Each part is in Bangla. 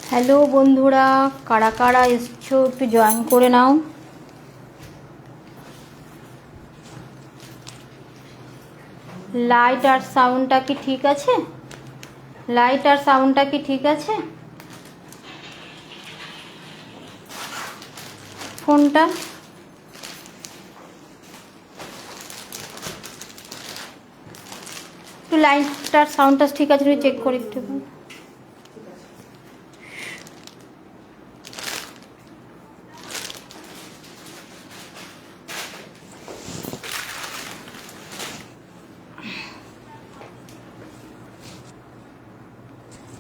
হ্যালো বন্ধুরা, কারা কারা এসছো একটু জয়েন করে নাও। লাইট আর সাউন্ডটা কি ঠিক আছে? লাইট আর সাউন্ডটা কি ঠিক আছে? ফোনটা একটু লাইট আর সাউন্ডটা ঠিক আছে চেক করে একটু।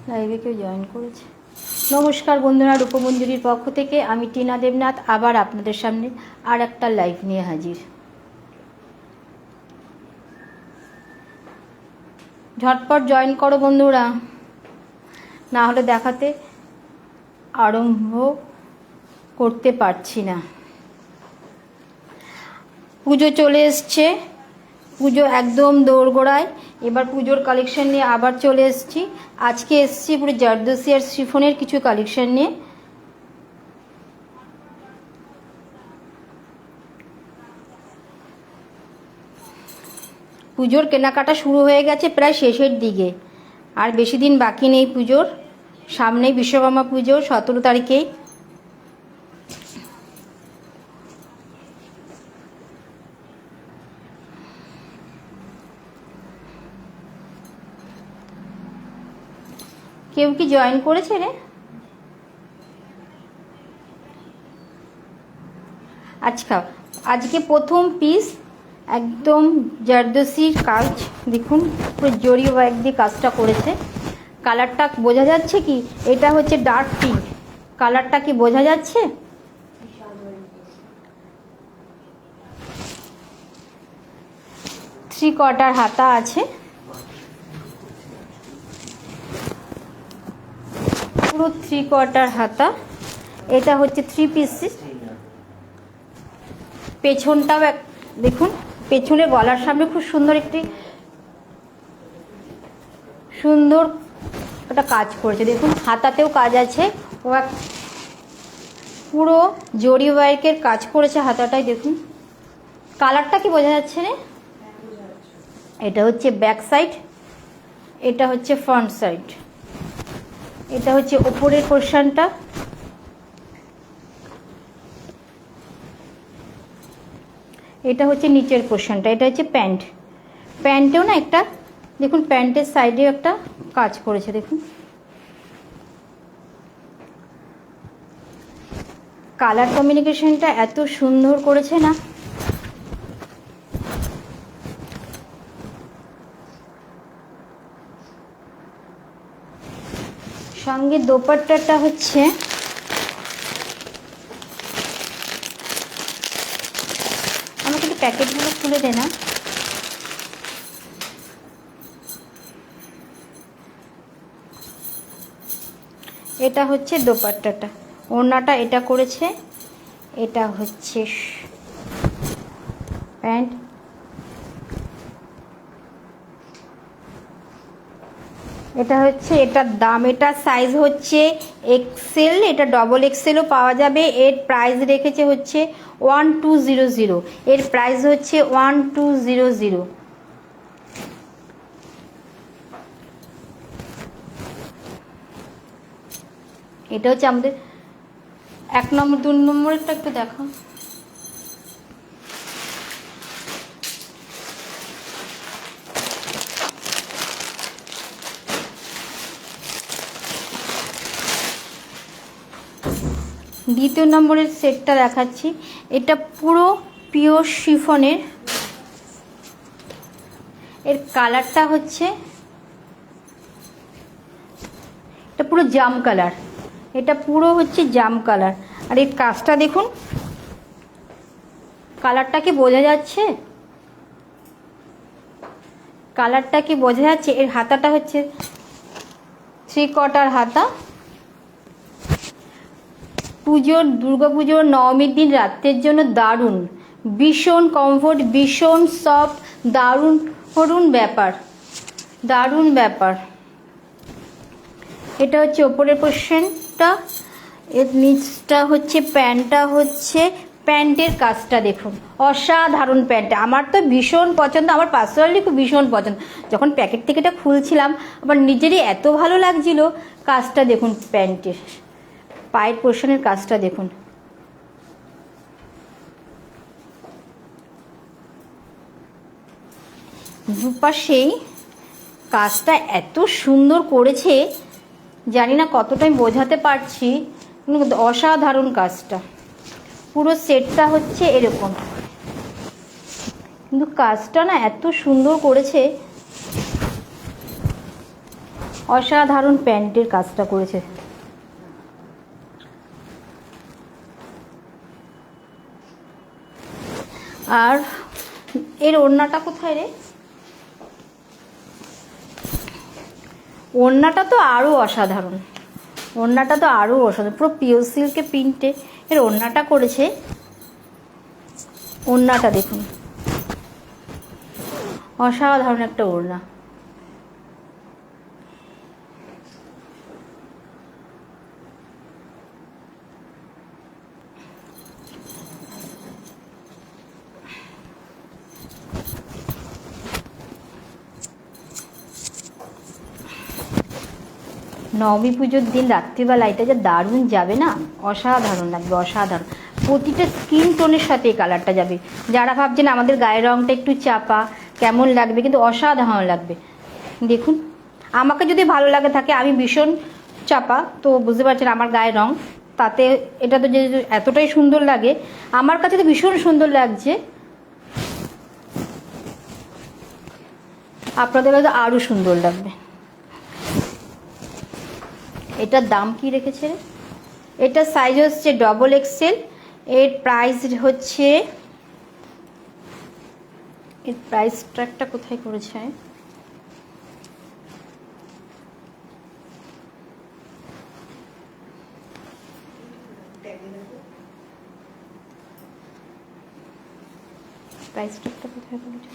লাইভে কেউ জয়েন করেছে? নমস্কার বন্ধুরা, রূপমঞ্জুরির পক্ষ থেকে আমি টিনা দেবনাথ আবার আপনাদের সামনে আর একটা লাইভ নিয়ে হাজির। ঝটপট জয়েন করো বন্ধুরা, না হলে দেখাতে আরম্ভ করতে পারছি না। পুজো চলে এসছে, পুজো একদম দোরগোড়ায়। এবার পুজোর কালেকশন নিয়ে আবার চলে এসেছি। আজকে এসেছি পুরো জারদোসি আর শিফনের কিছু কালেকশন নিয়ে। পুজোর কেনাকাটা শুরু হয়ে গেছে প্রায় শেষের দিকে, আর বেশি দিন বাকি নেই পুজোর। সামনেই বিশ্বকর্মা পুজো 17 তারিখেই। কেউ কি জয়েন করেছে রে? আজকে প্রথম পিস একদম জারদোসির কাজ। দেখুন পুরো জরি ওয়ার্ক দিয়ে কাজটা করেছে। কালারটা বোঝা যাচ্ছে কি? এটা হচ্ছে ডার্ক পিঙ্ক। কালারটা কি বোঝা যাচ্ছে? থ্রি কোয়ার্টার হাতা আছে, পুরো থ্রি কোয়ার্টার হাতা। এটা হচ্ছে 3 পিস। পেছনটাও দেখুন, পেছনে গলার সামনে খুব সুন্দর একটা কাজ করেছে। দেখুন হাতাতেও কাজ আছে, ও পুরো জরি ওয়ার্কের কাজ করেছে হাতাটায়। দেখুন কালারটা কি বোঝা যাচ্ছে রে? এটা হচ্ছে ব্যাক সাইড, এটা হচ্ছে ফ্রন্ট সাইড। এটা হচ্ছে ওপরের পোর্শনটা, এটা হচ্ছে নিচের পোর্শনটা। এটা হচ্ছে প্যান্ট। প্যান্টেও না একটা দেখুন, প্যান্টের সাইডেও একটা কাজ করেছে। দেখুন কালার কমিউনিকেশনটা এত সুন্দর করেছে না। সঙ্গে দোপাট্টাটা হচ্ছে আমাকে একটু প্যাকেটগুলো খুলে দে না। এটা হচ্ছে দোপাট্টাটা, ওড়নাটা এটা করেছে। এটা হচ্ছে প্যান্ট। এটা হচ্ছে এটার দাম, এটা সাইজ হচ্ছে এক্সেল, এটা ডবল এক্সেলও পাওয়া যাবে। এর প্রাইস রেখেছে হচ্ছে 1200। এর প্রাইস হচ্ছে 1200। এটা হচ্ছে আমাদের 1 নম্বর। 2 নম্বরেরটা একটু দেখো। দ্বিতীয় নম্বরের সেটটা দেখাচ্ছি। এটা পুরো পিওর শিফনের। এর কালারটা হচ্ছে এটা পুরো জাম কালার। এটা পুরো হচ্ছে জাম কালার। আর এর কাজটা দেখুন, কালারটা কি বোঝা যাচ্ছে? কালারটা কি বোঝা যাচ্ছে? এর হাতাটা হচ্ছে 3 কোয়ার্টার হাতা। দুর্গাপুজোর নবমীর দিন রাত্রের জন্য দারুণ, ভীষণ কমফোর্ট, ভীষণ সফট, দারুণ ব্যাপার। এটা হচ্ছে ওপরের পোর্শন, নিচটা হচ্ছে প্যান্টটা হচ্ছে প্যান্টের কাজটা দেখুন, অসাধারণ প্যান্ট। আমার তো ভীষণ পছন্দ, আমার পার্সোনালি খুব ভীষণ পছন্দ। যখন প্যাকেট থেকে এটা খুলছিলাম আমার নিজেরই এত ভালো লাগছিল। কাজটা দেখুন, প্যান্টের পায়ের পোর্শনের কাজটা দেখুন, দুপাশেই কাজটা এত সুন্দর করেছে, জানি না কতটা আমি বোঝাতে পারছি, কিন্তু অসাধারণ কাজটা। পুরো সেটটা হচ্ছে এরকম, কিন্তু কাজটা না এত সুন্দর করেছে, অসাধারণ প্যান্টের কাজটা করেছে। আর এর ওড়নাটা কোথায় রে? ওড়নাটা তো আরও অসাধারণ, ওড়নাটা তো আরও অসাধারণ, পুরো পিওর সিল্কে প্রিন্টে এর ওড়নাটা করেছে। ওড়নাটা দেখুন, অসাধারণ একটা ওড়না। নবমী পুজোর দিন রাত্রিবেলা এটা যে দারুণ যাবে না, অসাধারণ লাগবে, অসাধারণ। প্রতিটা স্কিন টোনের সাথে এই কালারটা যাবে। যারা ভাবছেন আমাদের গায়ের রঙটা একটু চাপা, কেমন লাগবে, কিন্তু অসাধারণ লাগবে। দেখুন, আমাকে যদি ভালো লাগে থাকে, আমি ভীষণ চাপা, তো বুঝতে পারছেন আমার গায়ের রঙ, তাতে এটা তো যে এতটাই সুন্দর লাগে, আমার কাছে তো ভীষণ সুন্দর লাগছে, আপনাদের কাছে আরও সুন্দর লাগবে। এটার দাম কি রেখেছে? এটা সাইজ হচ্ছে XXL। এর প্রাইস হচ্ছে, এর প্রাইস ট্র্যাকটা কোথায় করেছে? প্রাইস ট্র্যাকটা কোথায় করেছে?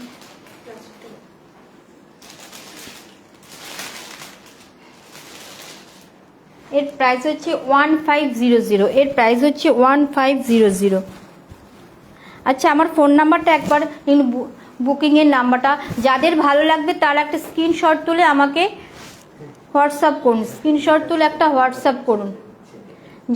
এর প্রাইস হচ্ছে 1500। এর প্রাইস হচ্ছে 1500। আচ্ছা, আমার ফোন নাম্বারটা একবার বুকিংয়ের নাম্বারটা, যাদের ভালো লাগবে তারা একটা স্ক্রিনশট তুলে আমাকে হোয়াটসঅ্যাপ করুন, স্ক্রিনশট তুলে একটা হোয়াটসঅ্যাপ করুন।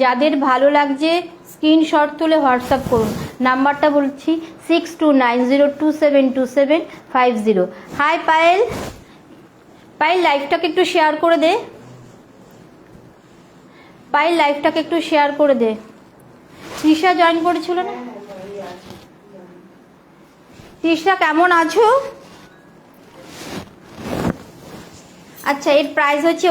যাদের ভালো লাগছে স্ক্রিনশট তুলে হোয়াটসঅ্যাপ করুন। নাম্বারটা বলছি 6290272750। হাই পায়েল, পায়েল লাইভটাকে একটু শেয়ার করে দে, পায়েল লাইভটাকে একটু শেয়ার করে দে। তৃষা জয়েন করেছিল না? তৃষা কেমন আছো? আচ্ছা, এর প্রাইস হচ্ছে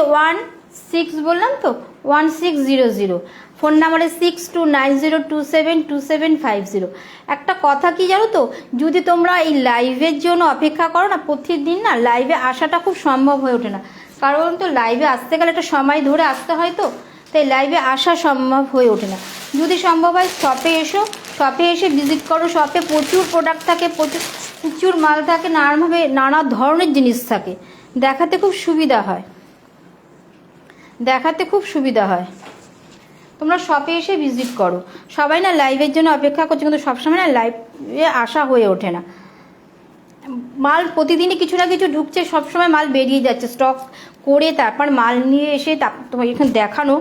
16, বললাম তো 1600। ফোন নাম্বারে 6290272750। একটা কথা কি জানো তো, যদি তোমরা এই লাইভের জন্য অপেক্ষা করো না, প্রতিদিন না লাইভে আসাটা খুব সম্ভব হয়ে ওঠে না, কারণ তো লাইভে আসতে গেলে একটা সময় ধরে আসতে হয়, তো তাই লাইভে আসা সম্ভব হয়ে ওঠে না। যদি সম্ভব হয় শপে এসো, শপে এসে ভিজিট করো। শপে প্রচুর প্রোডাক্ট থাকে, প্রচুর মাল থাকে, নানা ধরনের জিনিস থাকে, দেখাতে খুব সুবিধা হয়, দেখাতে খুব সুবিধা হয়। তোমরা শপে এসে ভিজিট করো। সবাই না লাইভের জন্য অপেক্ষা করছে, কিন্তু সবসময় না লাইভে আসা হয়ে ওঠে না। মাল প্রতিদিনই কিছু না কিছু ঢুকছে, সবসময় মাল বেরিয়ে যাচ্ছে, স্টক করে তারপর মাল নিয়ে এসে তোমার এখানে দেখানো,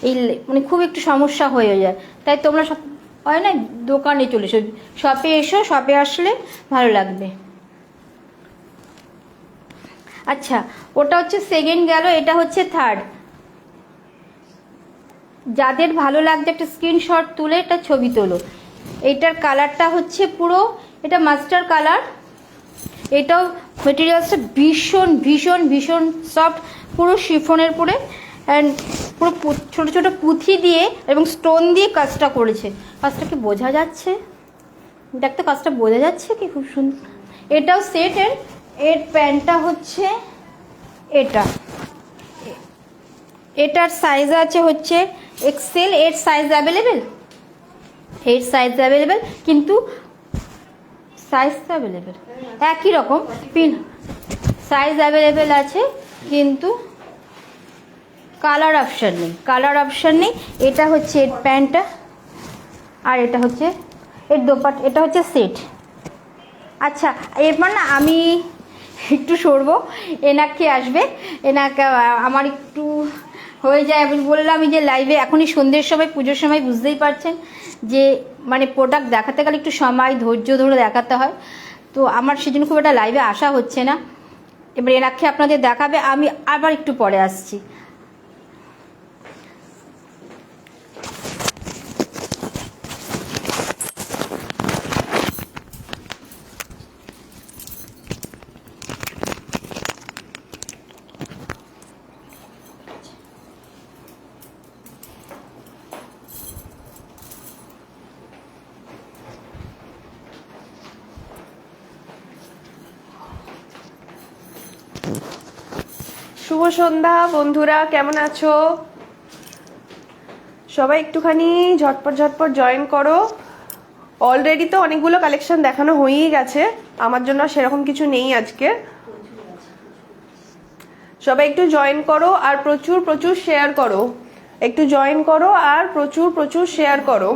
এই মানে খুব একটু সমস্যা হয়ে যায়। তাই তোমরা সব হয় না দোকানে চলে এসো, শপে এসো, শপে আসলে ভালো লাগবে। আচ্ছা, ওটা হচ্ছে সেকেন্ড গেল, এটা হচ্ছে থার্ড। যাদের ভালো লাগছে একটা স্ক্রিনশট তুলে একটা ছবি তোলো। এটার কালারটা হচ্ছে পুরো এটা মাস্টার কালার। এটাও মেটেরিয়ালসটা ভীষণ ভীষণ ভীষণ সফট, পুরো শিফনের পরে, অ্যান্ড পুরো ছোটো ছোটো পুঁথি দিয়ে এবং স্টোন দিয়ে কাজটা করেছে। কাজটা কি বোঝা যাচ্ছে? দেখতে কাজটা বোঝা যাচ্ছে কি? খুব সুন্দর। এটাও সেটের। এর প্যান্টটা হচ্ছে এটা, এটার সাইজ আছে হচ্ছে XL। এর সাইজ অ্যাভেলেবেল, এর সাইজ অ্যাভেলেবেল, কিন্তু সাইজ অ্যাভেলেবেল একই রকম, পিন সাইজ অ্যাভেলেবেল আছে, কিন্তু কালার অপশান নেই, কালার অপশান নেই। এটা হচ্ছে এর প্যান্টটা, আর এটা হচ্ছে এর দোপাট্টা, এটা হচ্ছে সেট। আচ্ছা, এরপর না আমি একটু সরবো, এনাকে আসবে, এনাকে আমার একটু হয়ে যায়। আমি বললাম যে লাইভে এখনই সন্ধ্যের সময়, পুজোর সময়, বুঝতেই পারছেন যে মানে প্রোডাক্ট দেখাতে গেলে একটু সময় ধৈর্য ধরে দেখাতে হয়, তো আমার সেজন্য খুব একটা লাইভে আসা হচ্ছে না। এবার এনাকে আপনাদের দেখাবে, আমি আবার একটু পরে আসছি। শুভ সন্ধ্যা বন্ধুরা, কেমন আছো সবাই? একটুখানি ঝটপট ঝটপট জয়েন করো। অলরেডি তো অনেকগুলো কালেকশন দেখানো হয়েই গেছে, আমার জন্য সেরকম কিছু নেই আজকে। সবাই একটু জয়েন করো আর প্রচুর প্রচুর শেয়ার করো। একটু জয়েন করো আর প্রচুর প্রচুর শেয়ার করো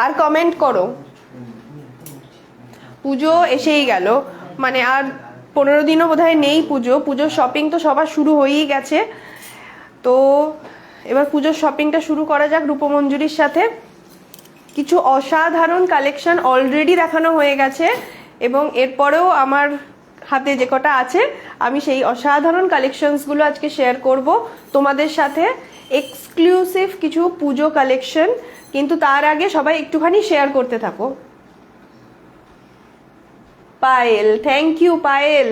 আর কমেন্ট করো। পুজো এসেই গেল, মানে আর 15 দিনও বোধহয় নেই পুজো। পুজোর শপিং তো সবার শুরু হয়েই গেছে, তো এবার পুজোর শপিংটা শুরু করা যাক রূপমঞ্জুরির সাথে। কিছু অসাধারণ কালেকশন অলরেডি দেখানো হয়ে গেছে, এবং এরপরেও আমার হাতে যে কটা আছে আমি সেই অসাধারণ কালেকশনসগুলো আজকে শেয়ার করব তোমাদের সাথে। এক্সক্লুসিভ কিছু পুজো কালেকশন, কিন্তু তার আগে সবাই একটুখানি শেয়ার করতে থাকো। Payel, thank you Payel.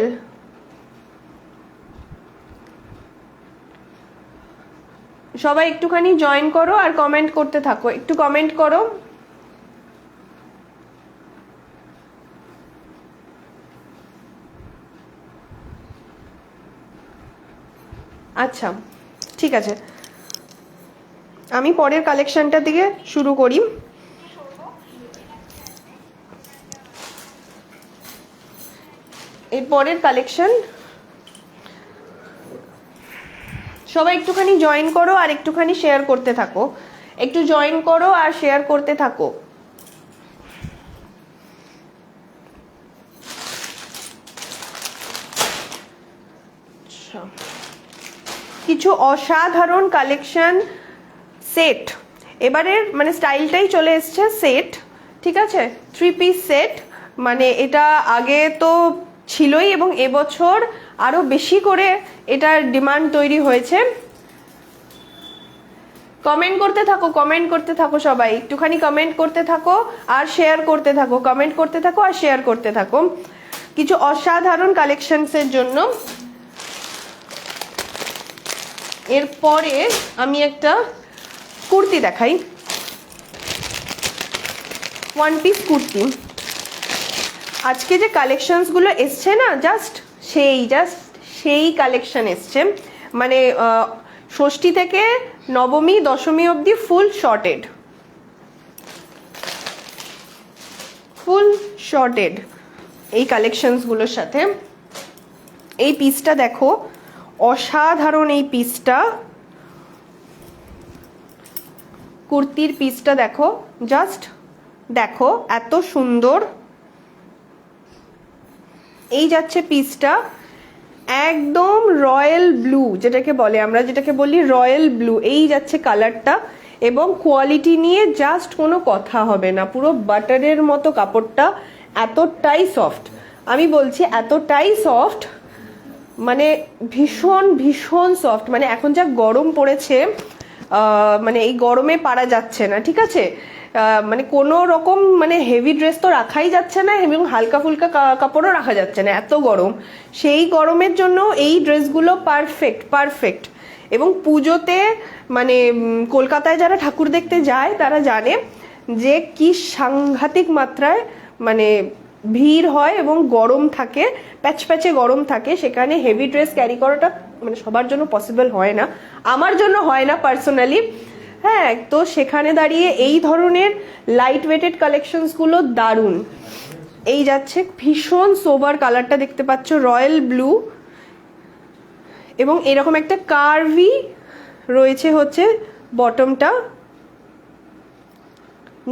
সবাই একটুখানি জয়েন করো আর কমেন্ট করতে থাকো, একটু কমেন্ট করো। আচ্ছা, ঠিক আছে, আমি পরের কালেকশনটা থেকে শুরু করি। এই পরের কালেকশন, সবাই একটুখানি জয়েন করো আর একটুখানি শেয়ার করতে থাকো। একটু জয়েন করো আর শেয়ার করতে থাকো। কিছু অসাধারণ কালেকশন সেট, এবারের মানে স্টাইলটাই চলে এসছে সেট, ঠিক আছে? 3 পিস সেট, মানে এটা আগে তো ছিলই, এবং এবছর আরো বেশি করে এটার ডিমান্ড তৈরি হয়েছে। কমেন্ট করতে থাকো, কমেন্ট করতে থাকো, সবাই একটুখানি কমেন্ট করতে থাকো আর শেয়ার করতে থাকো, কমেন্ট করতে থাকো আর শেয়ার করতে থাকো কিছু অসাধারণ কালেকশনসের জন্য। এরপরে আমি একটা কুর্তি দেখাই, 1 পিস কুর্তি। আজকে যে কালেকশনসগুলো এসছে না, জাস্ট সেই কালেকশন এসছে, মানে ষষ্ঠী থেকে নবমী দশমী অবধি ফুল শর্টেড এই কালেকশনসগুলোর সাথে। এই পিসটা দেখো, অসাধারণ এই পিসটা, কুর্তির পিসটা দেখো, জাস্ট দেখো এত সুন্দর। এই যাচ্ছে পিসটা, একদম রয়্যাল ব্লু, যেটাকে বলে আমরা, যেটাকে বলি রয়্যাল ব্লু, এই যাচ্ছে কালারটা। এবং কোয়ালিটি নিয়ে জাস্ট কোনো কথা হবে না, পুরো বাটারের মতো কাপড়টা, এতটাই সফট, আমি বলছি এতটাই সফট, মানে ভীষণ ভীষণ সফট। মানে এখন যা গরম পড়েছে, মানে এই গরমে পারা যাচ্ছে না, ঠিক আছে? মানে কোনো রকম মানে হেভি ড্রেস তো রাখাই যাচ্ছে না, এবং হালকা ফুলকা কাপড়ও রাখা যাচ্ছে না, এত গরম। সেই গরমের জন্য এই ড্রেসগুলো পারফেক্ট। এবং পুজোতে মানে কলকাতায় যারা ঠাকুর দেখতে যায় তারা জানে যে কি সাংঘাতিক মাত্রায় মানে ভিড় হয় এবং গরম থাকে, প্যাচপ্যাচে গরম থাকে, সেখানে হেভি ড্রেস ক্যারি করাটা মানে সবার জন্য পসিবল হয় না, আমার জন্য হয় না পার্সোনালি। হ্যাঁ, তো সেখানে দাঁড়িয়ে এই ধরনের লাইট ওয়েটেড কালেকশনসগুলো দারুণ। এই যাচ্ছে ভীষণ সোবার কালারটা দেখতে পাচ্ছ, রয়্যাল ব্লু, এবং এরকম একটা কার্ভি রয়েছে হচ্ছে বটমটা,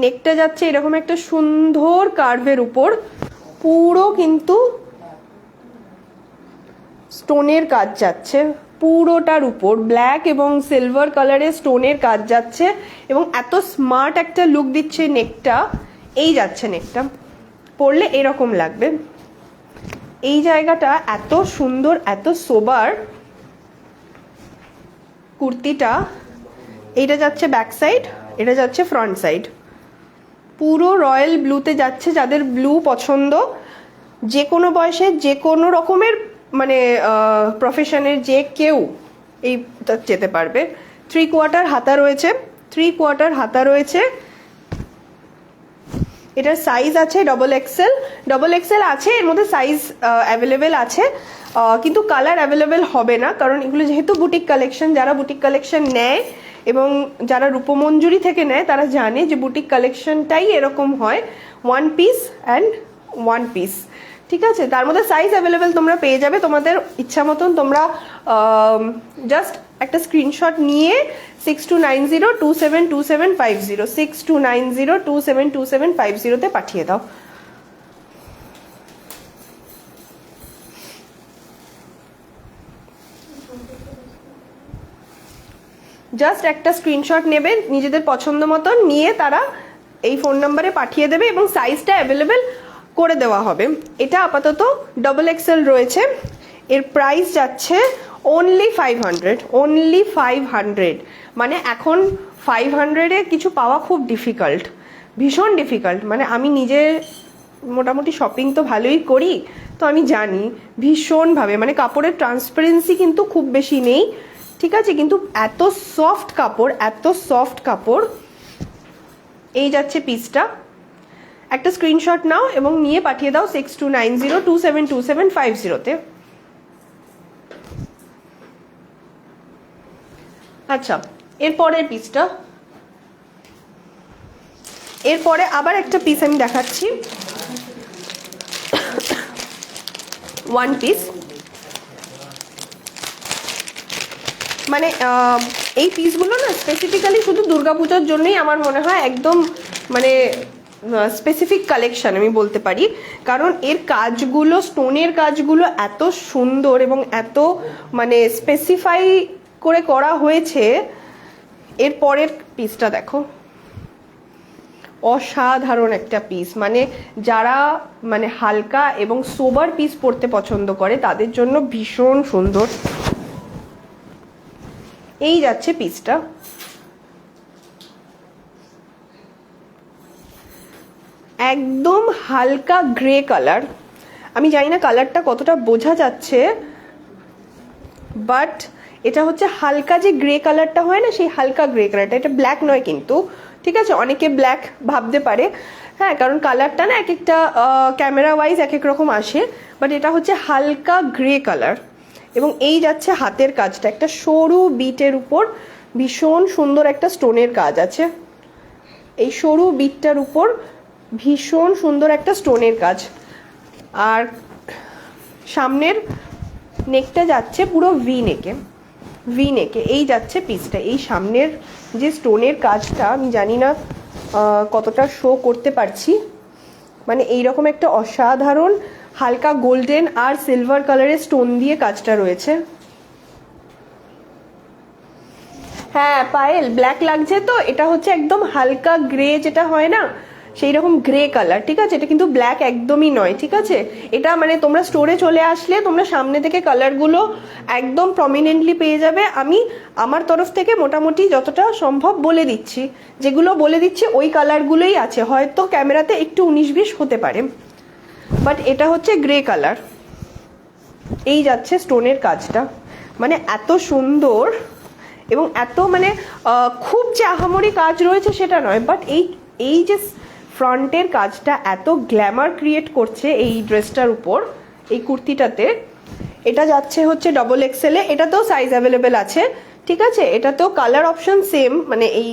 নেকটা যাচ্ছে এরকম একটা সুন্দর কার্ভের উপর, পুরো কিন্তু স্টোনের কাজ যাচ্ছে পুরোটার উপর, ব্ল্যাক এবং সিলভার কালারের স্টোনের কাজ যাচ্ছে এবং এত স্মার্ট একটা লুক দিচ্ছে নেকটা। এই যাচ্ছে নেকটা, পরলে এরকম লাগবে। এই জায়গাটা এত সুন্দর, এত সোবার কুর্তিটা। এইটা যাচ্ছে ব্যাক সাইড, এটা যাচ্ছে ফ্রন্ট সাইড, পুরো রয়্যাল ব্লুতে যাচ্ছে। যাদের ব্লু পছন্দ, যে কোনো বয়সে যে কোনো রকমের মানে প্রফেশনের যে কেউ এইটা যেতে পারবে। 3/4 হাতা রয়েছে, 3/4 হাতা রয়েছে। এটার সাইজ আছে XXL আছে, এর মধ্যে সাইজ অ্যাভেলেবেল আছে, কিন্তু কালার অ্যাভেলেবেল হবে না, কারণ এগুলো যেহেতু বুটিক কালেকশন, যারা বুটিক কালেকশন নেয় এবং যারা রূপমঞ্জুরি থেকে নেয় তারা জানে যে বুটিক কালেকশনটাই এরকম হয়, 1 পিস অ্যান্ড 1 পিস। ঠিক আছে, তার মধ্যে সাইজ অ্যাভেলেবেল তোমরা পেয়ে যাবে তোমাদের ইচ্ছা মতন। তোমরা জাস্ট একটা স্ক্রিনশট নিয়ে 6290272750 6290272750 পাঠিয়ে দাও। জাস্ট একটা স্ক্রিনশট নেবে নিজেদের পছন্দ মতন, নিয়ে তারা এই ফোন নাম্বারে পাঠিয়ে দেবে এবং সাইজটা অ্যাভেলেবেল করে দেওয়া হবে। এটা আপাতত XXL রয়েছে, এর প্রাইস যাচ্ছে অনলি 500 মানে এখন 500-এ কিছু পাওয়া খুব ডিফিকাল্ট, ভীষণ ডিফিকাল্ট। মানে আমি নিজে মোটামুটি শপিং তো ভালোই করি, তো আমি জানি ভীষণভাবে, মানে কাপড়ের ট্রান্সপারেন্সি কিন্তু খুব বেশি নেই, ঠিক আছে, কিন্তু এত সফট কাপড়, এত সফট কাপড়। এই যাচ্ছে পিসটা, একটা স্ক্রিনশট নাও এবং নিয়ে পাঠিয়ে দাও 6290272750-তে। আচ্ছা, এরপরের পিসটা, এরপরে আবার একটা পিস আমি দেখাচ্ছি, 1 পিস। মানে এই পিসগুলো না স্পেসিফিক্যালি শুধু দুর্গাপূজার জন্যই আমার মনে হয় একদম মানে স্পেসিফিক কালেকশন আমি বলতে পারি, কারণ এর কাজগুলো, স্টোনের কাজগুলো এত সুন্দর এবং এত মানে স্পেসিফাই করে করা হয়েছে। এর পরের পিসটা দেখো, অসাধারণ একটা পিস, মানে যারা মানে হালকা এবং সোবার পিস পরতে পছন্দ করে তাদের জন্য ভীষণ সুন্দর। এই যাচ্ছে পিসটা, একদম হালকা গ্রে কালার। আমি জানি না কালারটা কতটা বোঝা যাচ্ছে, বাট এটা হচ্ছে হালকা যে গ্রে কালারটা হয় না, সেই হালকা গ্রে কালারটা। এটা ব্ল্যাক নয় কিন্তু, ঠিক আছে, অনেকে ব্ল্যাক ভাবতে পারে, হ্যাঁ, কারণ কালারটা না এক একটা ক্যামেরা ওয়াইজ এক এক রকম আসে, বাট এটা হচ্ছে হালকা গ্রে কালার। এবং এই যাচ্ছে হাতের কাজটা, একটা সরু বিটের উপর ভীষণ সুন্দর একটা স্টোনের কাজ আছে। এই সরু বিটটার উপর ভীষণ সুন্দর একটা স্টোনের কাজ, আর সামনের নেকটা যাচ্ছে পুরো ভি নেকে। এই যাচ্ছে পিসটা। এই সামনের যে স্টোনের কাজটা আমি জানি না কতটা শো করতে পারছি, মানে এইরকম একটা অসাধারণ হালকা গোল্ডেন আর সিলভার কালারের স্টোন দিয়ে কাজটা রয়েছে। হ্যাঁ পায়েল, ব্ল্যাক লাগছে তো, এটা হচ্ছে একদম হালকা গ্রে যেটা হয় না সেই রকম গ্রে কালার, ঠিক আছে, এটা কিন্তু ব্ল্যাক একদমই নয়, ঠিক আছে। এটা মানে তোমরা স্টোরে চলে আসলে তোমরা সামনে থেকে কালারগুলো একদম প্রমিনেন্টলি পেয়ে যাবে। আমি আমার তরফ থেকে মোটামুটি যতটা সম্ভব বলে দিচ্ছি, যেগুলো বলে দিচ্ছি ওই কালারগুলোই আছে, হয়তো ক্যামেরাতে একটু 19-20 হতে পারে, বাট এটা হচ্ছে গ্রে কালার। এই যাচ্ছে স্টোনের কাজটা, মানে এত সুন্দর এবং এত মানে খুব যে আহামরি কাজ রয়েছে সেটা নয়, বাট এই যে ফ্রন্টের কাজটা এত গ্ল্যামার ক্রিয়েট করছে এই ড্রেসটার উপর, এই কুর্তিটাতে। এটা যাচ্ছে হচ্ছে XXL-এ, এটাতেও সাইজ অ্যাভেলেবেল আছে, ঠিক আছে, এটাতেও কালার অপশন সেম, মানে এই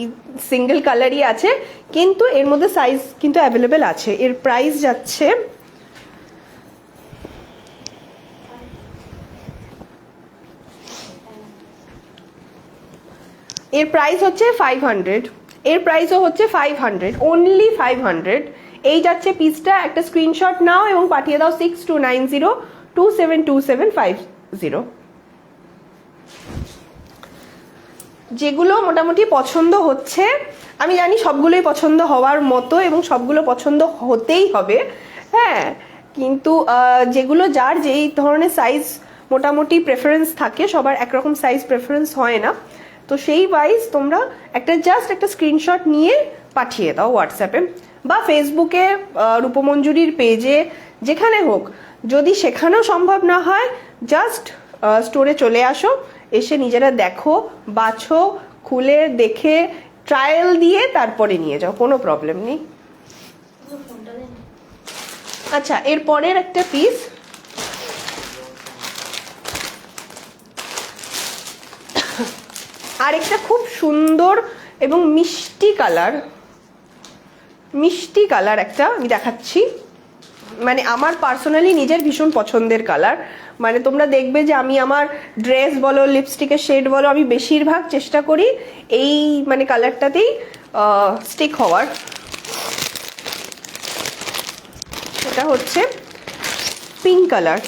সিঙ্গেল কালারই আছে, কিন্তু এর মধ্যে সাইজ কিন্তু অ্যাভেলেবেল আছে। এর প্রাইস যাচ্ছে এর প্রাইস হচ্ছে 500, এর প্রাইসও হচ্ছে 500, অনলি 500। এই যাচ্ছে পিসটা, একটা স্ক্রিনশট নাও এবং পাঠিয়ে দাও 6290272750। যেগুলো মোটামুটি পছন্দ হচ্ছে, আমি জানি সবগুলোই পছন্দ হওয়ার মতো এবং সবগুলো পছন্দ হতেই হবে, হ্যাঁ, কিন্তু যেগুলো যার যেই ধরনের সাইজ মোটামুটি প্রেফারেন্স থাকে, সবার একরকম সাইজ প্রেফারেন্স হয় না, তো সেই ওয়াইজ তোমরা জাস্ট একটা স্ক্রিনশট নিয়ে পাঠিয়ে দাও হোয়াটসঅ্যাপে বা ফেসবুকে, রূপমঞ্জুরির পেজে, যেখানে হোক। যদি সেখানেও সম্ভব না হয়, জাস্ট স্টোরে চলে আসো, এসে নিজেরা দেখো, বাছো, খুলে দেখে ট্রায়াল দিয়ে তারপরে নিয়ে যাও, কোনো প্রবলেম নেই। আচ্ছা, এর পরের একটা পিস, আরেকটা খুব সুন্দর এবং মিষ্টি কালার একটা আমি দেখাচ্ছি, মানে আমার পার্সোনালি নিজের ভীষণ পছন্দের কালার। মানে তোমরা দেখবে যে আমি আমার ড্রেস বলো, লিপস্টিকের শেড বলো, আমি বেশিরভাগ চেষ্টা করি এই মানে কালারটাতেই স্টিক হওয়ার। এটা হচ্ছে পিঙ্ক কালার,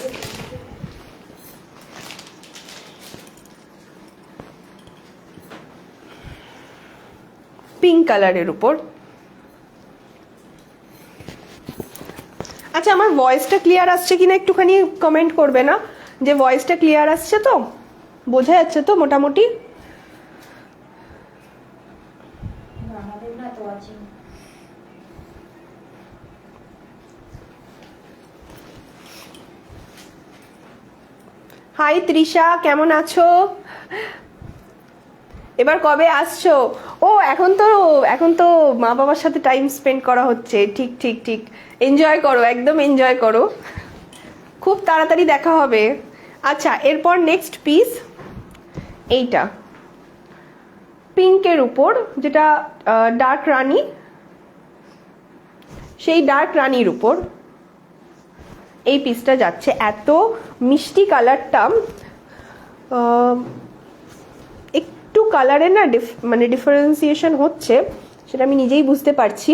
পিঙ্ক কালারের উপর। আচ্ছা, আমার ভয়েসটা ক্লিয়ার আসছে কিনা একটুখানি কমেন্ট করবে না, যে ভয়েসটা ক্লিয়ার আসছে তো, বোঝা যাচ্ছে তো মোটামুটি? হাই তৃষা, কেমন আছো? এবার কবে আসছো? ও এখন তো মা বাবার সাথে টাইম স্পেন্ড করা হচ্ছে, ঠিক ঠিক ঠিক, এনজয় করো, একদম এনজয় করো, খুব তাড়াতাড়ি দেখা হবে। আচ্ছা, এরপর নেক্সট পিস এইটা পিঙ্কের উপর, যেটা ডার্ক রানী, সেই ডার্ক রানীর উপর এই পিসটা যাচ্ছে। এত মিষ্টি কালারটা, একটু কালারে না মানে ডিফারেন্সিয়েশন হচ্ছে, সেটা আমি নিজেই বুঝতে পারছি।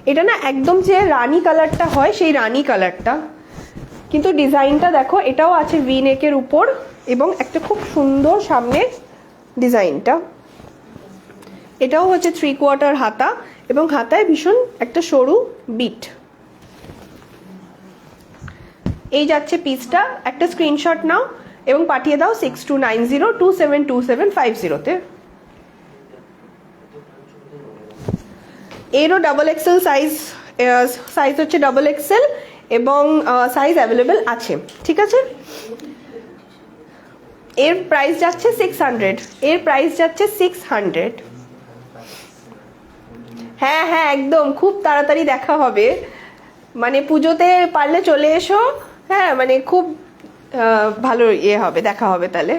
এটা না একদম যে রানী কালারটা হয়, সেই রানী কালারটা, কিন্তু ডিজাইনটা দেখো, এটাও আছে ভি নেকের উপর এবং একটা খুব সুন্দর সামনে ডিজাইনটা। এটাও হচ্ছে 3/4 হাতা এবং হাতায় ভীষণ একটা সরু বিট। এই যাচ্ছে পিসটা, একটা স্ক্রিনশট নাও এবং পাঠিয়ে দাও 6290272750-তে। এরও XXL সাইজ হচ্ছে XXL এবং সাইজ অ্যাভেলেবেল আছে, ঠিক আছে। এর প্রাইস যাচ্ছে 600, এর প্রাইস যাচ্ছে 600। হ্যাঁ হ্যাঁ, একদম খুব তাড়াতাড়ি দেখা হবে, মানে পুজোতে পারলে চলে এসো, হ্যাঁ, মানে খুব ভালো হবে, দেখা হবে তাহলে।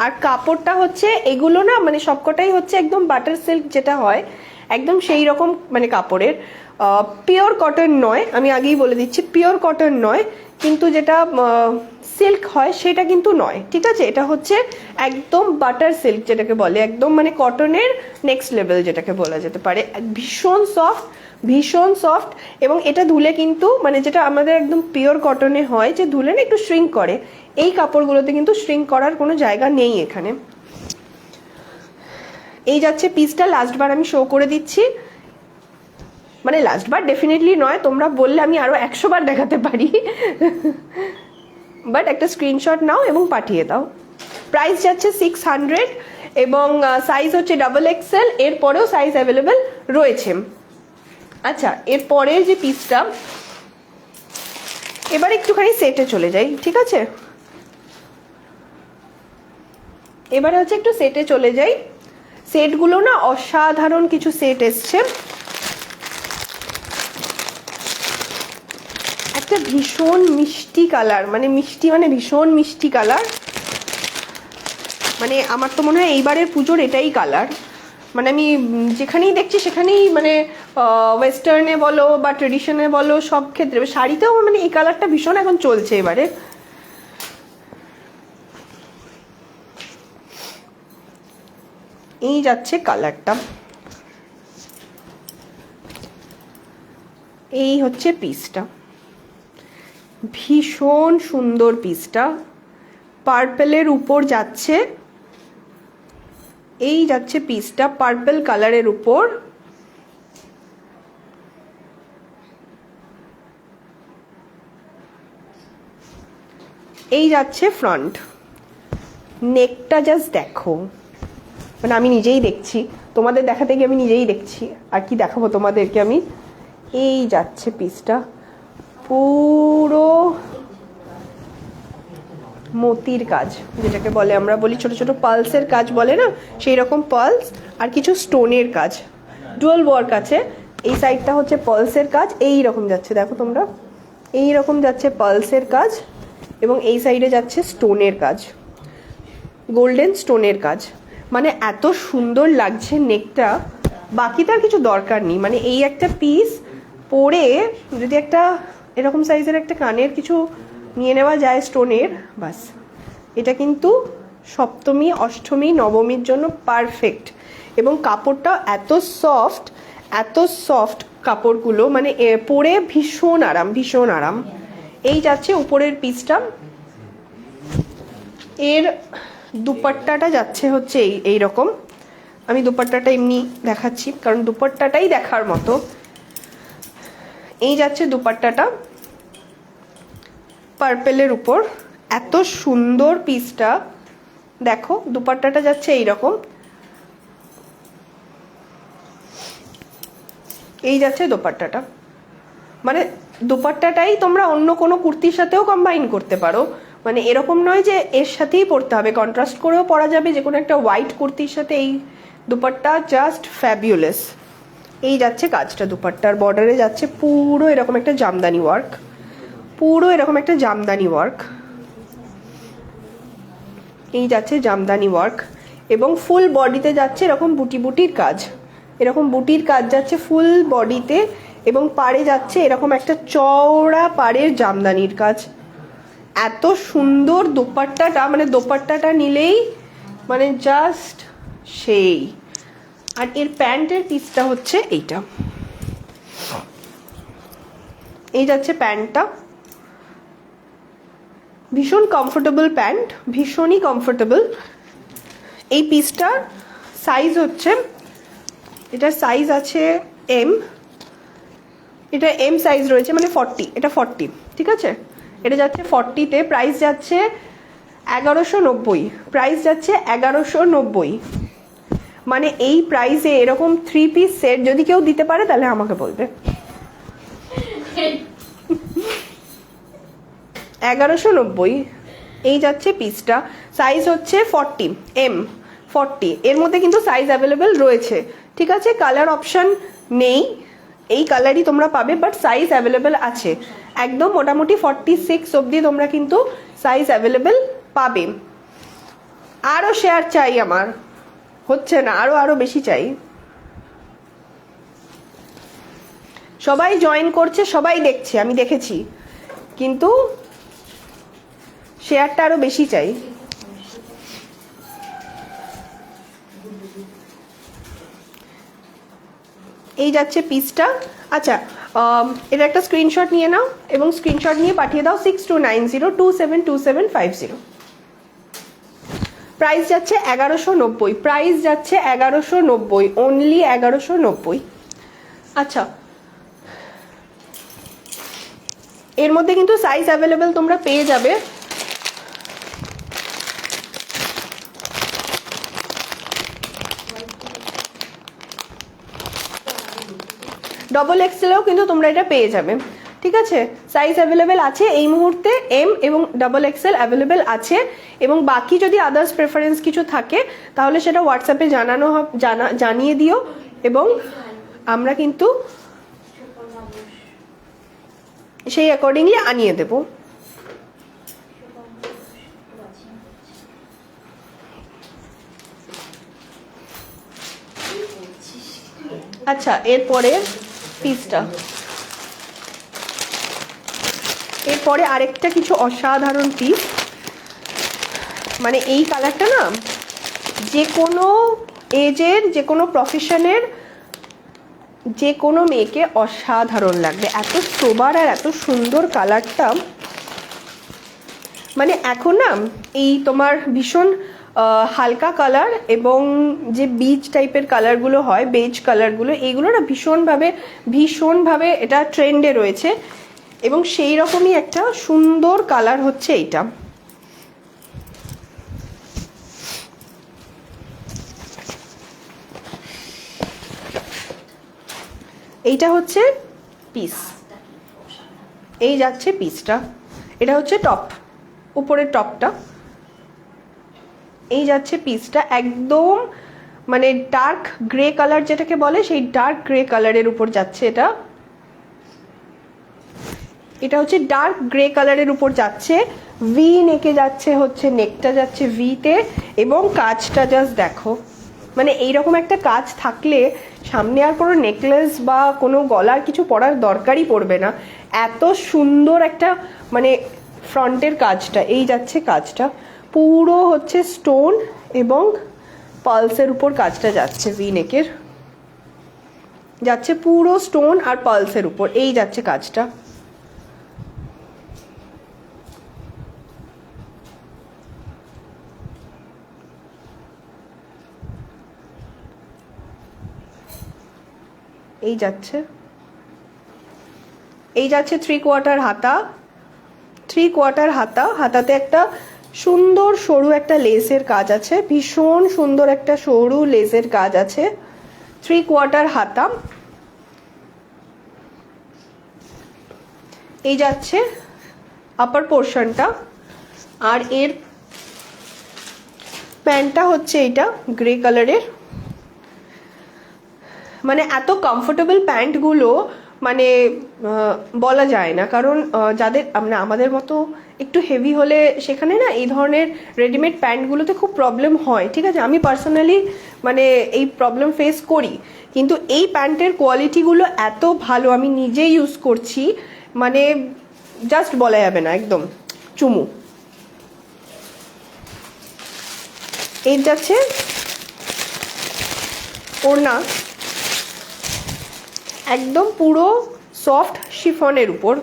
আর কাপড়টা হচ্ছে এগুলো না, মানে সবকটাই হচ্ছে একদম বাটার সিল্ক যেটা হয়, একদম সেই রকম মানে কাপড়ের, পিওর কটন নয়, আমি আগেই বলে দিচ্ছি, পিওর কটন নয়, কিন্তু যেটা সিল্ক হয় সেটা কিন্তু নয়, ঠিক আছে। এটা হচ্ছে একদম বাটার সিল্ক যেটাকে বলে, একদম মানে কটনের নেক্সট লেভেল যেটাকে বলা যেতে পারে, ভীষণ সফট, ভীষণ সফট। এবং এটা ধুলে কিন্তু মানে যেটা আমাদের একদম পিওর কটনে হয়, যে ধুলে না একটু শ্রিঙ্ক করে, এই কাপড়গুলোতে কিন্তু শ্রিঙ্ক করার কোনো জায়গা নেই এখানে। এই যাচ্ছে পিসটা, লাস্টবার আমি শো করে দিচ্ছি, মানে লাস্টবার ডেফিনেটলি নয়, তোমরা বললে আমি আরো 100 বার দেখাতে পারি, বাট একটা স্ক্রিনশট নাও এবং পাঠিয়ে দাও। প্রাইস যাচ্ছে 600 এবং সাইজ হচ্ছে XXL, এর পরেও সাইজ অ্যাভেলেবেল রয়েছে। আচ্ছা, এর পরের যে পিসটা, এবার একটুখানি সেটে চলে যাই, ঠিক আছে। এবারে হচ্ছে একটু সেটে চলে যাই, সেটগুলো না অসাধারণ কিছু সেট এসছে। একটা ভীষণ মিষ্টি কালার, মানে মিষ্টি মানে ভীষণ মিষ্টি কালার, মানে আমার তো মনে হয় এইবারের পুজোর এটাই কালার, মানে আমি যেখানেই দেখছি সেখানেই মানে ওয়েস্টার্নে বলো বা ট্রেডিশনে বলো, সব ক্ষেত্রে, শাড়িতেও মানে এই কালারটা ভীষণ এখন চলছে এবারে। এই যাচ্ছে কালারটা, এই হচ্ছে পিসটা, ভীষণ সুন্দর পিসটা, পার্পেলের উপর যাচ্ছে, এই যাচ্ছে পিসটা পার্পল কালারের উপর। এই যাচ্ছে ফ্রন্ট, নেকটা জাস্ট দেখো, মানে আমি নিজেই দেখছি, তোমাদের দেখাতে গিয়ে আমি নিজেই দেখছি, আর কি দেখাবো তোমাদেরকে আমি। এই যাচ্ছে পিসটা, পুরো মতির কাজ, যেটাকে বলে আমরা বলি ছোট ছোট পালসের কাজ বলে না, সেই রকম পালস আর কিছু স্টোনের কাজ, ডুয়াল ওয়ার্ক আছে। এই সাইডটা হচ্ছে পালসের কাজ, এই রকম যাচ্ছে, দেখো তোমরা, এই রকম যাচ্ছে পালসের কাজ, এবং এই সাইডে যাচ্ছে স্টোনের কাজ, গোল্ডেন স্টোনের কাজ। মানে এত সুন্দর লাগছে নেকটা, বাকিটার কিছু দরকার নেই। মানে এই একটা পিস পরে যদি একটা এরকম সাইজের একটা কানের কিছু নিয়ে নেওয়া যায় স্টোনের, বাস, এটা কিন্তু সপ্তমী, অষ্টমী, নবমীর জন্য পারফেক্ট। এবং কাপড়টা এত সফট, এত সফট কাপড়গুলো, মানে পরে ভীষণ আরাম, ভীষণ আরাম। এই যাচ্ছে উপরের পিসটা, এর দুপাট্টাটা যাচ্ছে হচ্ছে এই রকম। আমি দুপাট্টাটা এমনি দেখাচ্ছি কারণ দুপাট্টাটাই দেখার মতো। এই যাচ্ছে দুপাট্টাটা পার্পেলের উপর, এত সুন্দর পিসটা, দেখো দুপাট্টাটা যাচ্ছে এইরকম, এই যাচ্ছে দোপাট্টাটা। মানে দুপাট্টাটাই তোমরা অন্য কোনো কুর্তির সাথেও কম্বাইন করতে পারো, মানে এরকম নয় যে এর সাথেই পরতে হবে, কন্ট্রাস্ট করেও পরা যাবে যে কোনো একটা হোয়াইট কুর্তির সাথে। এই দুপাট্টা জাস্ট ফ্যাবিউলাস। এই যাচ্ছে কাজটা, দুপাট্টার বর্ডারে যাচ্ছে পুরো এরকম একটা জামদানি ওয়ার্ক, পুরো এরকম একটা জামদানি ওয়ার্ক, এই যাচ্ছে জামদানি ওয়ার্ক, এবং ফুল বডিতে যাচ্ছে এরকম বুটি বুটির কাজ, এরকম বুটির কাজ যাচ্ছে ফুল বডিতে, এবং পাড়ে যাচ্ছে এরকম একটা চওড়া পাড়ের জামদানির কাজ। এত সুন্দর দোপাট্টাটা, মানে দোপাট্টাটা নিলেই মানে জাস্ট সেই। আর এর প্যান্টের পিসটা হচ্ছে এইটা, এই যাচ্ছে প্যান্টটা, ভীষণ কমফোর্টেবল প্যান্ট, ভীষণই কমফোর্টেবল। এই পিসটার সাইজ হচ্ছে, এটার সাইজ আছে এম, এটা এম সাইজ রয়েছে, মানে 40, এটা 40, ঠিক আছে, এটা যাচ্ছে 40-তে, প্রাইস যাচ্ছে 1190, প্রাইস যাচ্ছে 1190। মানে এই প্রাইসে এরকম 3 পিস সেট যদি কেউ দিতে পারে তাহলে আমাকে বলবে। 1190, এই যাচ্ছে পিসটা, সাইজ হচ্ছে 40, এম 40। এর মধ্যে কিন্তু সাইজ অ্যাভেলেবেল রয়েছে, ঠিক আছে, কালার অপশন নেই, এই কালারই তোমরা পাবে, বাট সাইজ অ্যাভেলেবেল আছে একদম, মোটামুটি 46 অবধি তোমরা কিন্তু সাইজ অ্যাভেলেবেল পাবে। আরও শেয়ার চাই আমার, হচ্ছে না, আরো আরো বেশি চাই। সবাই জয়েন করছে, সবাই দেখছে, আমি দেখেছি, কিন্তু শেয়ারটা আরো বেশি চাই। এই যাচ্ছে পিসটা। আচ্ছা, এটা একটা স্ক্রিনশট নিয়ে নাও এবং স্ক্রিনশট নিয়ে পাঠিয়ে দাও 6290272750। প্রাইস যাচ্ছে 1190, প্রাইস যাচ্ছে 1190, অনলি 1190। আচ্ছা, এর মধ্যে কিন্তু সাইজ অ্যাভেলেবেল তোমরা পেয়ে যাবে। ডবল এক্সেলেও কিন্তু তোমরা এটা পেয়ে যাবে, ঠিক আছে, সাইজ অ্যাভেলেবেল আছে এই মুহূর্তে, এম এবং ডাবল এক্সেল অ্যাভেলেবেল আছে। এবং বাকি যদি আদার্স প্রেফারেন্স কিছু থাকে তাহলে সেটা হোয়াটসঅ্যাপে জানিয়ে দিও, এবং আমরা কিন্তু সেই অ্যাকর্ডিংলি আনিয়ে দেব। আচ্ছা, এরপরে পিসটা, এরপরে আরেকটা কিছু অসাধারণ পিস, মানে এই কালারটা না যে কোনো এজের যে কোনো প্রফেশনের যে কোনো মেয়েকে অসাধারণ লাগবে। এত সোবার আর এত সুন্দর কালারটা, মানে এখন না এই তোমার ভীষণ হালকা কালার এবং যে বিচ টাইপের কালারগুলো হয়, বেজ কালারগুলো, এইগুলো না ভীষণভাবে এটা ট্রেন্ডে রয়েছে এবং সেই রকমই একটা সুন্দর কালার হচ্ছে এইটা। এইটা হচ্ছে পিস, এই যাচ্ছে পিসটা, এটা হচ্ছে টপ, উপরের টপটা, এই যাচ্ছে পিসটা একদম মানে ডার্ক গ্রে কালার যেটাকে বলে, সেই ডার্ক গ্রে কালারের উপর যাচ্ছে এটা। এটা হচ্ছে ডার্ক গ্রে কালারের উপর যাচ্ছে, ভি নেকে যাচ্ছে, হচ্ছে নেকটা যাচ্ছে ভিতে, এবং কাজটা জাস্ট দেখো, মানে এইরকম একটা কাজ থাকলে সামনে আর কোনো নেকলেস বা কোনো গলার কিছু পরার দরকারই পড়বে না। এত সুন্দর একটা মানে ফ্রন্টের কাজটা, এই যাচ্ছে কাজটা পুরো হচ্ছে স্টোন এবং পালসের উপর কাজটা যাচ্ছে, ভি নেকের যাচ্ছে পুরো স্টোন আর পালসের উপর, এই যাচ্ছে কাজটা। এই যাচ্ছে 3/4 হাতা, 3/4 হাতা, হাতাতে একটা সুন্দর সরু একটা লেসের কাজ আছে, ভীষণ সুন্দর একটা সরু লেসের কাজ আছে, 3/4 হাতা। এই যাচ্ছে আপার পোর্শনটা, আর এর প্যান্টটা হচ্ছে এইটা গ্রে কালারের। মানে এত কমফোর্টেবল প্যান্টগুলো মানে বলা যায় না, কারণ যাদের মানে আমাদের মতো একটু হেভি হলে সেখানে না এই ধরনের রেডিমেড প্যান্টগুলোতে খুব প্রবলেম হয়, ঠিক আছে, আমি পার্সোনালি মানে এই প্রবলেম ফেস করি, কিন্তু এই প্যান্টের কোয়ালিটিগুলো এত ভালো, আমি নিজে ইউজ করছি, মানে জাস্ট বলা যাবে না, একদম চুমু। এর যাচ্ছে ওড়না, একদম পুরো সফট শিফনের উপর,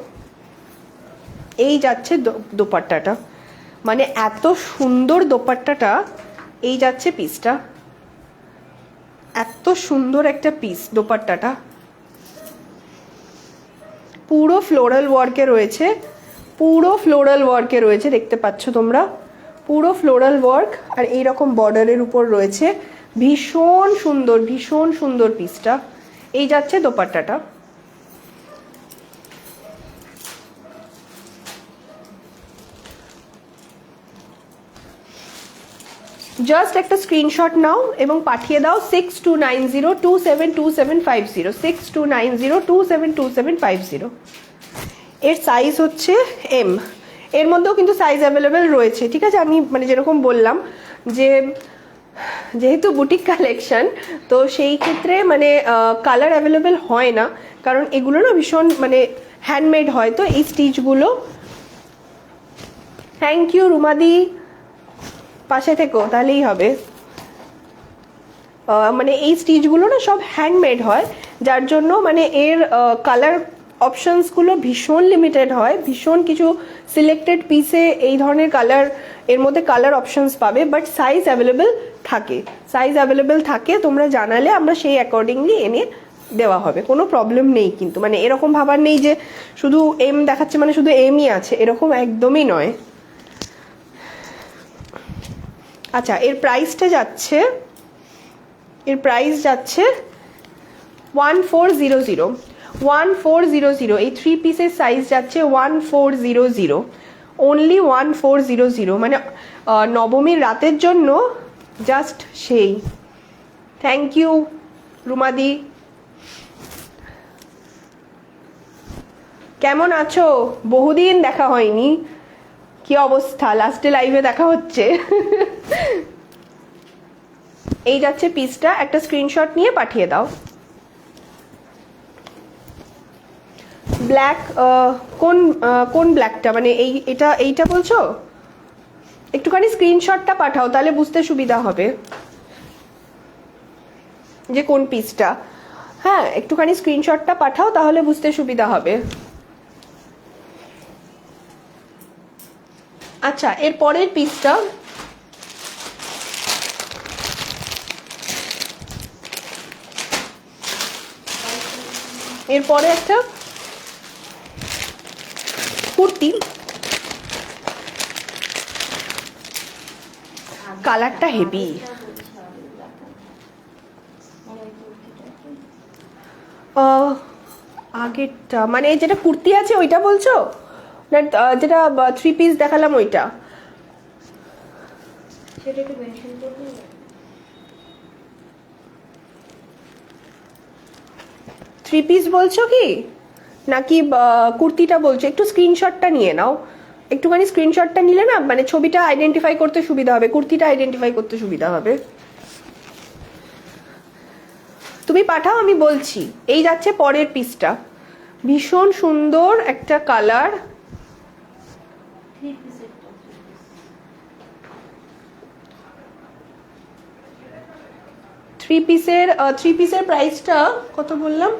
এই যাচ্ছে দোপাট্টাটা, মানে এত সুন্দর দোপাট্টাটা, এই যাচ্ছে পিসটা, এত সুন্দর একটা পিস দোপাট্টাটা, পুরো ফ্লোরাল ওয়ার্কে রয়েছে, পুরো ফ্লোরাল ওয়ার্কে রয়েছে, দেখতে পাচ্ছ তোমরা, পুরো ফ্লোরাল ওয়ার্ক আর এইরকম বর্ডারের উপর রয়েছে, ভীষণ সুন্দর পিসটা, এই যাচ্ছে দোপাট্টাটা। জাস্ট একটা স্ক্রিনশট নাও এবং পাঠিয়ে দাও 6290272750, 6290272750। এর সাইজ হচ্ছে এম, এর মধ্যেও কিন্তু সাইজ অ্যাভেলেবেল রয়েছে, ঠিক আছে। আমি মানে যেরকম বললাম যে যেহেতু বুটিক কালেকশন, তো সেই ক্ষেত্রে মানে কালার অ্যাভেলেবেল হয় না, কারণ এগুলো না ভীষণ মানে হ্যান্ডমেড হয়, তো এই স্টিচগুলো। থ্যাংক ইউ রুমাদি, পাশে থেকো তাহলেই হবে। মানে এই স্টিচগুলো না সব হ্যান্ডমেড হয়, যার জন্য মানে এর কালার অপশনসগুলো ভীষণ লিমিটেড হয়, ভীষণ কিছু সিলেক্টেড পিসে এই ধরনের কালার, এর মধ্যে কালার অপশনস পাবে, বাট সাইজ অ্যাভেলেবেল থাকে, তোমরা জানালে আমরা সেই অ্যাকর্ডিংলি এনে দেওয়া হবে, কোনো প্রবলেম নেই। কিন্তু মানে এরকম ভাবার নেই যে শুধু এম দেখাচ্ছে মানে শুধু এমই আছে, এরকম একদমই নয়। আচ্ছা, এর প্রাইস যাচ্ছে 1400, এই 3 পিসের সাইজ যাচ্ছে 1400, অনলি 1400, মানে নবমীর রাতের জন্য জাস্ট সেই। থ্যাংক ইউ রুমাদি। কেমন আছো? বহুদিন দেখা হয়নি, কি অবস্থা? লাস্টে লাইভে দেখা হচ্ছে। এই যাচ্ছে পিসটা, একটা স্ক্রিনশট নিয়ে পাঠিয়ে দাও। ব্ল্যাক, কোন ব্ল্যাকটা, মানে এইটা বলছো? একটুখানি স্ক্রিনশটটা পাঠাও, তাহলে বুঝতে সুবিধা হবে। যে কোন পিসটা। হ্যাঁ, একটুখানি স্ক্রিনশটটা পাঠাও, তাহলে বুঝতে সুবিধা হবে। আচ্ছা, এর পরের পিসটা এরপরে একটা কুর্তি, কালারটা হেভি। আগেরটা মানে যেটা কুর্তি আছে ওইটা বলছো, না যেটা 3 পিস দেখালাম ওইটা? সেটা একটু মেনশন করবে। 3 পিস বলছো কি নাকি কুর্তিটা বলছো? একটু স্ক্রিনশটটা নিয়ে নাও, একটুখানি স্ক্রিনশটটা নিলে না মানে ছবিটা আইডেন্টিফাই করতে সুবিধা হবে, কুর্তিটা আইডেন্টিফাই করতে সুবিধা হবে। তুমি পাঠাও, আমি বলছি। এই যাচ্ছে পরের পিসটা, ভীষণ সুন্দর একটা কালার। 3 পিসের প্রাইসটা কত বললাম?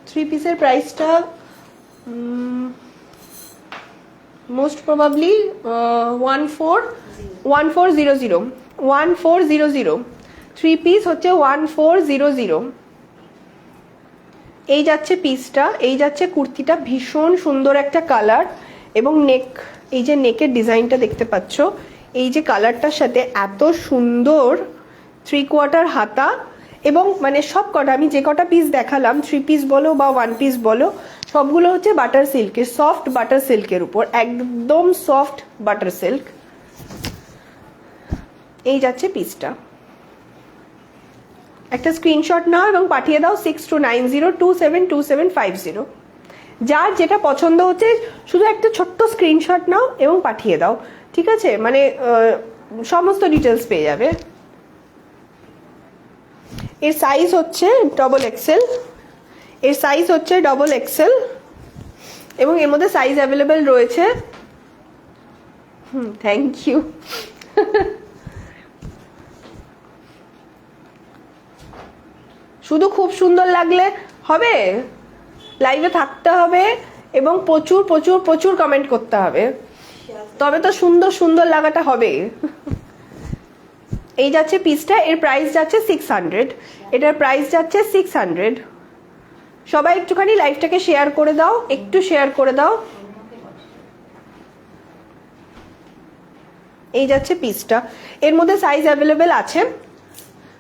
3 পিসের প্রাইসটা মোস্ট প্রবাবলি 1400। 3 পিস হচ্ছে 1400। এই যাচ্ছে পিসটা, এই যাচ্ছে কুর্তিটা, ভীষণ সুন্দর একটা কালার। এবং নেক, এই যে নেকের ডিজাইনটা দেখতে পাচ্ছ, এই যে কালারটার সাথে এত সুন্দর 3/4 হাতা। এবং মানে সব কটা আমি যে কটা পিস দেখালাম, 3 পিস বলো বা 1 পিস বলো, সবগুলো হচ্ছে বাটার সিল্কের, সফট বাটার সিল্কের উপর, একদম সফট বাটার সিল্ক। এই যাচ্ছে পিসটা। একটা স্ক্রিনশট নাও এবং পাঠিয়ে দাও 6290272750। যার যেটা পছন্দ হচ্ছে শুধু একটা ছোট্ট স্ক্রিনশট নাও এবং পাঠিয়ে দাও, ঠিক আছে? মানে সমস্ত ডিটেলস পেয়ে যাবে। এর সাইজ হচ্ছে XXL, এর সাইজ হচ্ছে XXL, এবং এর মধ্যে সাইজ অ্যাভেলেবেল রয়েছে। Thank you. শুধু খুব সুন্দর লাগলে হবে, লাইভে থাকতে হবে এবং প্রচুর প্রচুর প্রচুর কমেন্ট করতে হবে, তবে তো সুন্দর সুন্দর লাগাটা হবে। এই যাচ্ছে পিসটা, এর প্রাইস যাচ্ছে 600, এটার প্রাইস যাচ্ছে 600। সবাই একটুখানি লাইভটাকে শেয়ার করে দাও, একটু শেয়ার করে দাও। এই যাচ্ছে পিসটা, এর মধ্যে সাইজ অ্যাভেলেবেল আছে,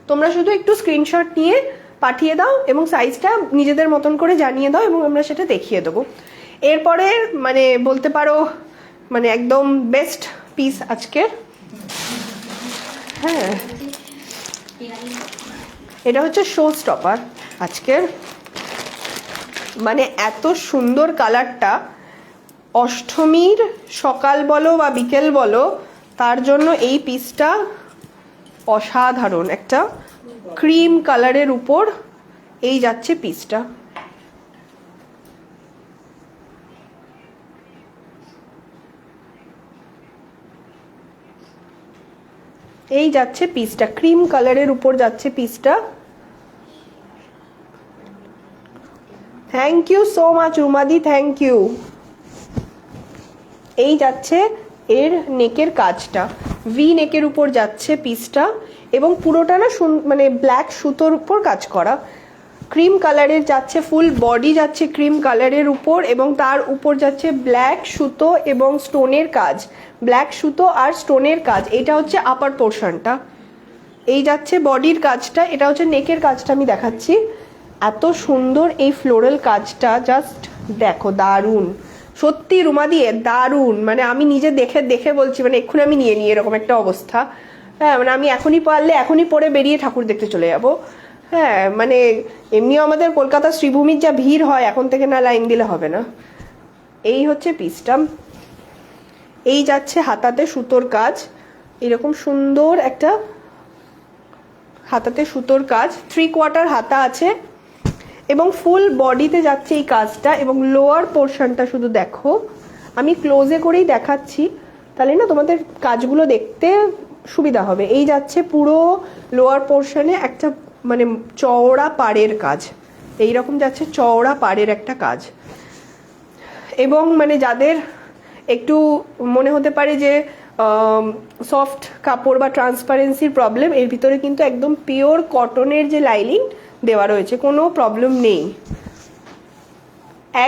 তোমরা শুধু একটু স্ক্রিনশট নিয়ে পাঠিয়ে দাও এবং সাইজটা নিজেদের মতন করে জানিয়ে দাও এবং আমরা সেটা দেখিয়ে দেবো। এরপরে মানে বলতে পারো মানে একদম বেস্ট পিস আজকের। হ্যাঁ, এটা হচ্ছে শো স্টপার আজকের। মানে এত সুন্দর কালারটা, অষ্টমীর সকাল বলো বা বিকেল বলো, তার জন্য এই পিসটা অসাধারণ। একটা ক্রিম কালারের উপর এই যাচ্ছে পিসটা। এই যাচ্ছে পিসটা, ক্রিম কালারের উপর যাচ্ছে পিসটা। থ্যাংক ইউ সো মাচ রুমাদি, থ্যাংক ইউ। এই যাচ্ছে এর নেকের কাজটা, ভি নেকের উপর যাচ্ছে পিসটা, এবং পুরোটা না মানে ব্ল্যাক সুতোর উপর কাজ করা। ক্রিম কালারের যাচ্ছে, ফুল বডি যাচ্ছে ক্রিম কালারের উপর, এবং তার উপর যাচ্ছে ব্ল্যাক সুতো এবং স্টোনের কাজ, ব্ল্যাক সুতো আর স্টোনের কাজ। এটা হচ্ছে আপার পোর্শনটা। এই যাচ্ছে বডির কাজটা, এটা হচ্ছে নেকের কাজটা আমি দেখাচ্ছি। এত সুন্দর এই ফ্লোরাল কাজটা, জাস্ট দেখো, দারুণ সত্যি রুমা দিয়ে, দারুণ। মানে আমি নিজে দেখে দেখে বলছি, মানে এক্ষুনি আমি নিয়ে নিই, এরকম একটা অবস্থা। হ্যাঁ, মানে আমি এখনই পারলে এখনই পরে বেরিয়ে ঠাকুর দেখতে চলে যাব। হ্যাঁ, মানে এমনিও আমাদের কলকাতা শ্রীভূমির যা ভিড় হয়, এখন থেকে না লাইন দিলে হবে না। এই হচ্ছে পিসটা। এই যাচ্ছে হাতাতে সুতোর কাজ, এরকম সুন্দর একটা হাতাতে সুতোর কাজ, 3/4 হাতা আছে এবং ফুল বডিতে যাচ্ছে এই কাজটা। এবং লোয়ার পোর্শনটা শুধু দেখো, আমি ক্লোজে করেই দেখাচ্ছি, তাহলে না তোমাদের কাজগুলো দেখতে সুবিধা হবে। এই যাচ্ছে পুরো লোয়ার পোর্শনে একটা মানে চওড়া পাড়ের কাজ, এইরকম যাচ্ছে চওড়া পাড়ের একটা কাজ। এবং মানে যাদের একটু মনে হতে পারে যে সফট কাপড় বা ট্রান্সপারেন্সির প্রবলেম, এর ভিতরে কিন্তু একদম পিওর কটনের যে লাইনিং দেওয়া রয়েছে, কোনো প্রবলেম নেই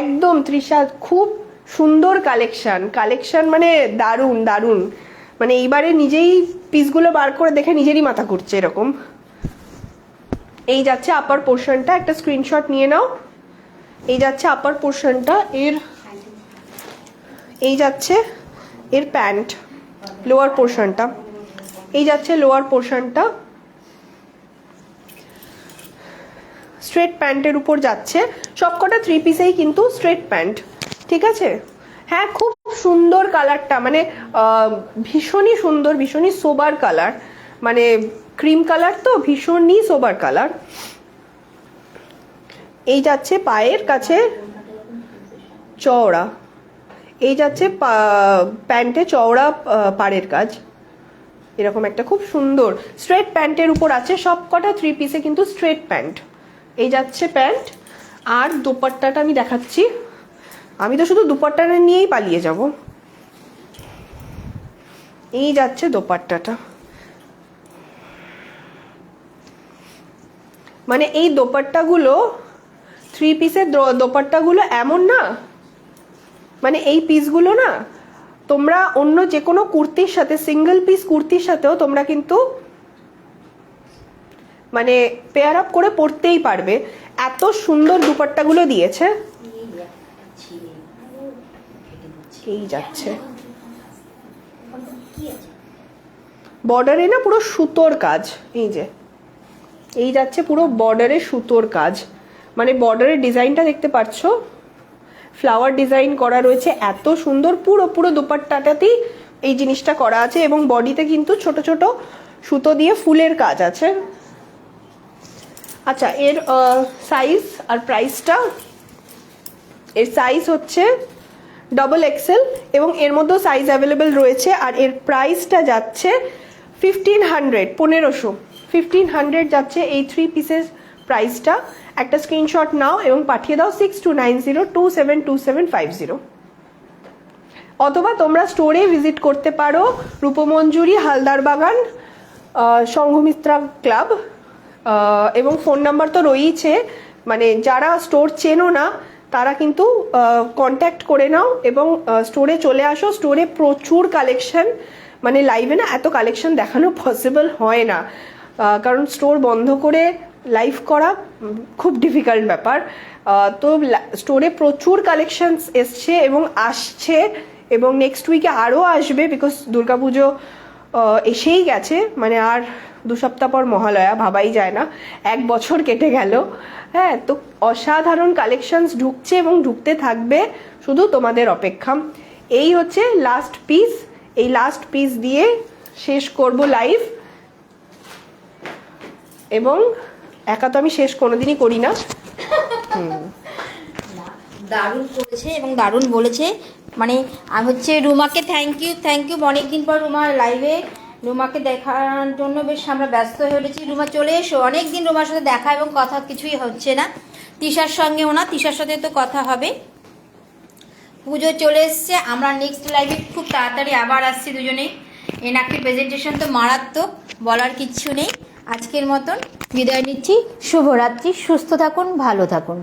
একদম। তৃষা খুব সুন্দর কালেকশন মানে দারুণ দারুণ, মানে এইবারে নিজেই পিসগুলো বার করে দেখে নিজেরই মাথা ঘুরছে এরকম। এই যাচ্ছে আপার পোর্শনটা, একটা স্ক্রিনশট নিয়ে নাও। এই যাচ্ছে আপার পোর্শনটা, এই যাচ্ছে এর প্যান্ট লোয়ার পোর্শনটা, এই যাচ্ছে লোয়ার পোর্শনটা স্ট্রেট প্যান্টের উপর যাচ্ছে। সবকটা 3 পিসেই কিন্তু স্ট্রেট প্যান্ট, ঠিক আছে। হ্যাঁ খুব সুন্দর কালারটা, মানে ভীষণই সুন্দর, ভীষণই সোবার কালার, মানে ক্রিম কালার তো ভীষণই সোবার কালার। এই যাচ্ছে পায়ের কাছে চওড়া, এই যাচ্ছে প্যান্টে চওড়া পাড়ের কাজ, এরকম একটা খুব সুন্দর স্ট্রেট প্যান্টের উপর আছে। সবকটা 3 পিসে কিন্তু স্ট্রেট প্যান্ট। এই যাচ্ছে প্যান্ট। আর দোপাট্টাটা আমি দেখাচ্ছি, আমি তো শুধু দোপাট্টাটা নিয়েই পালিয়ে যাব। এই যাচ্ছে দোপাট্টাটা, মানে এই দোপাট্টাগুলো 3 পিসের দোপাট্টাগুলো এমন না, মানে এই পিসগুলো না তোমরা অন্য যে কোনো কুর্তির সাথে, সিঙ্গেল পিস কুর্তির সাথেও তোমরা কিন্তু মানে পেয়ার আপ করে পরতেই পারবে, এত সুন্দর দুপাট্টাগুলো দিয়েছে। এই যাচ্ছে বর্ডারে না পুরো সুতোর কাজ, এই যে এই যাচ্ছে পুরো বর্ডারে সুতোর কাজ, মানে বর্ডারের ডিজাইনটা দেখতে পাচ্ছ, ফ্লাওয়ার ডিজাইন করা রয়েছে, এত সুন্দর। পুরো পুরো দুপাট্টাটাতেই এই জিনিসটা করা আছে এবং বডিতে কিন্তু ছোট ছোট সুতো দিয়ে ফুলের কাজ আছে। আচ্ছা এর সাইজ আর প্রাইসটা, এর সাইজ হচ্ছে XXL এবং এর মধ্যেও সাইজ অ্যাভেলেবেল রয়েছে। আর এর প্রাইসটা যাচ্ছে 1500 যাচ্ছে এই 3 পিসের প্রাইসটা। একটা স্ক্রিনশট নাও এবং পাঠিয়ে দাও 6290272750, অথবা তোমরা স্টোরে ভিজিট করতে পারো, রূপমঞ্জুরি, হালদারবাগান, সংঘমিত্রা ক্লাব, এবং ফোন নাম্বার তো রয়েছে, মানে যারা স্টোর চেনো না তারা কিন্তু কন্ট্যাক্ট করে নাও এবং স্টোরে চলে আসো। স্টোরে প্রচুর কালেকশন, মানে লাইভে না এত কালেকশন দেখানো পসিবল হয় না, কারণ স্টোর বন্ধ করে লাইভ করা খুব ডিফিকাল্ট ব্যাপার। তো স্টোরে প্রচুর কালেকশনস এসছে এবং আসছে, এবং নেক্সট উইকে আরও আসবে, বিকজ দুর্গাপুজো এসেই গেছে, মানে আর 2 সপ্তাহ পর মহালয়া, ভাবাই যায় না 1 বছর কেটে গেল। হ্যাঁ, তো অসাধারণ কালেকশনস ঢুকছে এবং ঢুকতে থাকবে, শুধু তোমাদের অপেক্ষা। এই হচ্ছে লাস্ট পিস, এই লাস্ট পিস দিয়ে শেষ করব লাইভ, এবং একা তো আমি শেষ কোনোদিনই করি না। দারুণ করেছে এবং দারুণ বলেছে, মানে আমি হচ্ছে রুমাকে থ্যাংক ইউ। অনেকদিন পর রুমার লাইভে, রুমাকে দেখার জন্য বেশ আমরা ব্যস্ত হয়ে উঠেছি। রুমা চলে এসো, অনেকদিন রুমার সাথে দেখা এবং কথা কিছুই হচ্ছে না। তিশার সঙ্গেও না, তিশার সাথে তো কথা হবে। পুজো চলে এসছে, আমরা নেক্সট লাইভে খুব তাড়াতাড়ি আবার আসছি দুজনেই। এনাকি প্রেজেন্টেশন তো মারাত্মক, বলার কিচ্ছু নেই। আজকের মতন বিদায় নিচ্ছি, শুভরাত্রি, সুস্থ থাকুন, ভালো থাকুন।